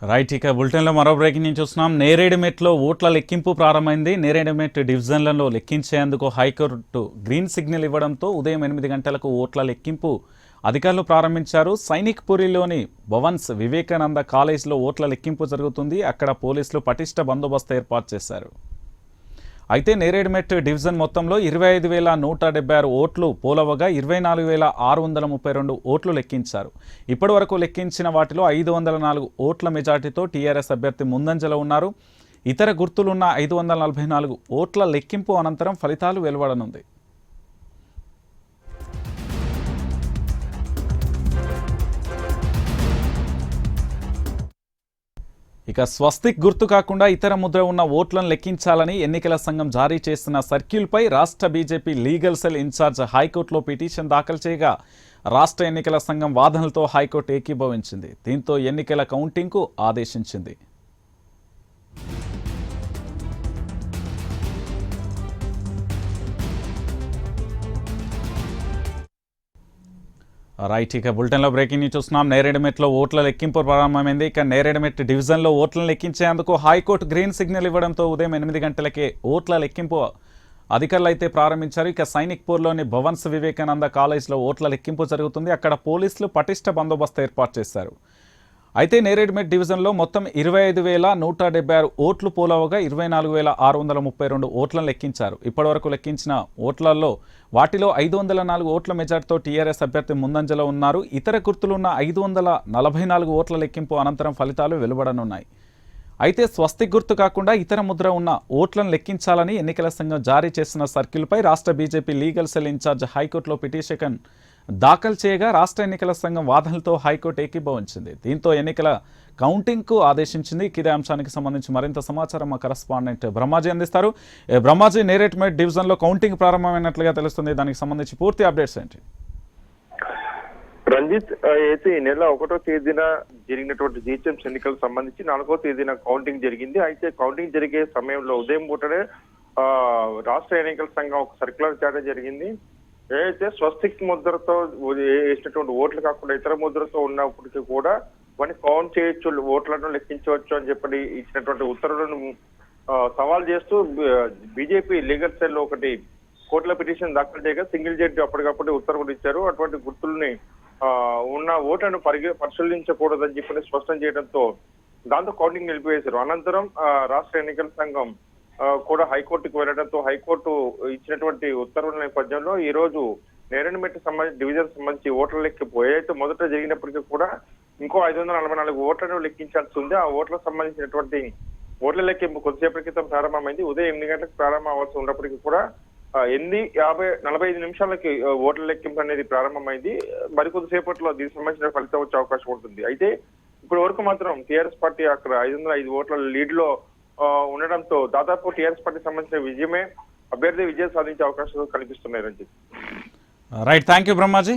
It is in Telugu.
రైట్ ఇక బులెటిన్లో మరో బ్రేకింగ్ న్యూస్ చూస్తున్నాం. నేరేడుమెట్లో ఓట్ల లెక్కింపు ప్రారంభమైంది. నేరేడుమెట్ డివిజన్లలో లెక్కించేందుకు హైకోర్టు గ్రీన్ సిగ్నల్ ఇవ్వడంతో ఉదయం 8 గంటలకు ఓట్ల లెక్కింపు అధికారులు ప్రారంభించారు. సైనిక్పురిలోని భవన్స్ వివేకానంద కాలేజ్లో ఓట్ల లెక్కింపు జరుగుతుంది. అక్కడ పోలీసులు పటిష్ట బందోబస్తు ఏర్పాటు చేశారు. అయితే నేరేడుమెట్ డివిజన్ మొత్తంలో 25,176 ఓట్లు పోలవగా 24,632 ఓట్లు లెక్కించారు. ఇప్పటి వరకు లెక్కించిన వాటిలో 504 ఓట్ల మెజార్టీతో టీఆర్ఎస్ అభ్యర్థి ముందంజలో ఉన్నారు. ఇతర గుర్తులున్న 544 ఓట్ల లెక్కింపు అనంతరం ఫలితాలు వెలువడనుంది. ఇక స్వస్తిక్ గుర్తు కాకుండా ఇతర ముద్ర ఉన్న ఓట్లను లెక్కించాలని ఎన్నికల సంఘం జారీ చేస్తున్న సర్క్యుల్పై రాష్ట్ర బీజేపీ లీగల్ సెల్ ఇన్ఛార్జ్ హైకోర్టులో పిటిషన్ దాఖలు చేయగా రాష్ట్ర ఎన్నికల సంఘం వాదనలతో హైకోర్టు ఏకీభవించింది. దీంతో ఎన్నికల కౌంటింగ్కు ఆదేశించింది. రైట్ ఇక బులెటిన్లో బ్రేకింగ్ న్యూస్ చూస్తున్నాం. నేరేడుమెట్లో ఓట్ల లెక్కింపు ప్రారంభమైంది. ఇక నేరేడుమెట్ డివిజన్లో ఓట్లను లెక్కించేందుకు హైకోర్టు గ్రీన్ సిగ్నల్ ఇవ్వడంతో ఉదయం 8 గంటలకే ఓట్ల లెక్కింపు అధికారులు అయితే ప్రారంభించారు. ఇక సైనిక్పూర్లోని భవన్స్ వివేకానంద కాలేజ్లో ఓట్ల లెక్కింపు జరుగుతుంది. అక్కడ పోలీసులు పటిష్ట బందోబస్తు ఏర్పాటు చేశారు. అయితే నేరేడుమెట్ డివిజన్లో మొత్తం 25,176 ఓట్లు పోలవగా 24,632 ఓట్లను లెక్కించారు. ఇప్పటివరకు లెక్కించిన ఓట్లలో వాటిలో 504 ఓట్ల మెజార్టీతో టీఆర్ఎస్ అభ్యర్థి ముందంజలో ఉన్నారు. ఇతర గుర్తులున్న 544 ఓట్ల లెక్కింపు అనంతరం ఫలితాలు వెలువడనున్నాయి. అయితే స్వస్తిక్ గుర్తు కాకుండా ఇతర ముద్ర ఉన్న ఓట్లను లెక్కించాలని ఎన్నికల సంఘం జారీ చేసిన సర్క్యుల్పై రాష్ట్ర బీజేపీ లీగల్ సెల్ ఇన్ఛార్జ్ హైకోర్టులో పిటిషన్ దాఖలు చేయగా రాష్ట్ర ఎన్నికల సంఘం వాదనలతో హైకోర్టు ఏకీభవించింది. దీంతో ఎన్నికల కౌంటింగ్కు ఆదేశించింది. ఇదే అంశానికి సంబంధించి మరింత సమాచారం మా కరెస్పాండెంట్ బ్రహ్మాజీ అందిస్తారు. బ్రహ్మాజీ, నేరేడుమెట్ డివిజన్లో కౌంటింగ్ ప్రారంభమైనట్లుగా తెలుస్తుంది. దానికి సంబంధించి పూర్తి అప్డేట్స్ ఏంటి? రంజిత్, అయితే ఈ నెల 1వ తేదీన జరిగినటువంటి జిహెచ్ఎంసీ ఎన్నికలకు సంబంధించి 4వ తేదీన కౌంటింగ్ జరిగింది. అయితే కౌంటింగ్ జరిగే సమయంలో ఉదయం పూటనే రాష్ట్ర ఎన్నికల సంఘం ఒక సర్క్యులర్ చేయడం జరిగింది. ఏదైతే స్వస్తిక్ ముద్రతో వేసినటువంటి ఓట్లు కాకుండా ఇతర ముద్రతో ఉన్నప్పటికీ కూడా వాటిని కౌంట్ చేయొచ్చు, ఓట్లను లెక్కించవచ్చు అని చెప్పి ఇచ్చినటువంటి ఉత్తర్వులను సవాల్ చేస్తూ బీజేపీ లీగల్ సెల్ ఒకటి కోర్టులో పిటిషన్ దాఖలు చేయగా సింగిల్ జడ్జి అప్పటికప్పుడు ఉత్తర్వులు ఇచ్చారు. అటువంటి గుర్తుల్ని ఉన్న ఓట్లను పరిశీలించకూడదని చెప్పి స్పష్టం చేయడంతో దాంతో కౌంటింగ్ నిలిపివేశారు. అనంతరం రాష్ట్ర ఎన్నికల సంఘం కూడా హైకోర్టుకు వెళ్లడంతో హైకోర్టు ఇచ్చినటువంటి ఉత్తర్వుల నేపథ్యంలో ఈ రోజు నేరేడుమెట్ డివిజన్ సంబంధించి ఓట్ల లెక్కింపు ఏదైతే మొదట జరిగినప్పటికీ కూడా ఇంకో 544 ఓట్లను లెక్కించాల్సి ఉంది. ఆ ఓట్లకు సంబంధించినటువంటి ఓట్ల లెక్కింపు కొద్దిసేపటి క్రితం ప్రారంభమైంది. ఉదయం 8 గంటలకు ప్రారంభం అవ్వాల్సి ఉన్నప్పటికీ కూడా 8:45 నిమిషాలకి ఓట్ల లెక్కింపు అనేది ప్రారంభమైంది. మరికొద్దిసేపట్లో దీనికి సంబంధించిన ఫలితం వచ్చే అవకాశం ఉంటుంది. అయితే ఇప్పటి వరకు మాత్రం టీఆర్ఎస్ పార్టీ అక్కడ 505 ఓట్ల లీడ్ లో ఉండడంతో దాదాపు టీఆర్ఎస్ పార్టీ సంబంధించిన విజయం సాధించే అవకాశాలు కనిపిస్తున్నాయి. Ranjith, right, thank you Brahmaji.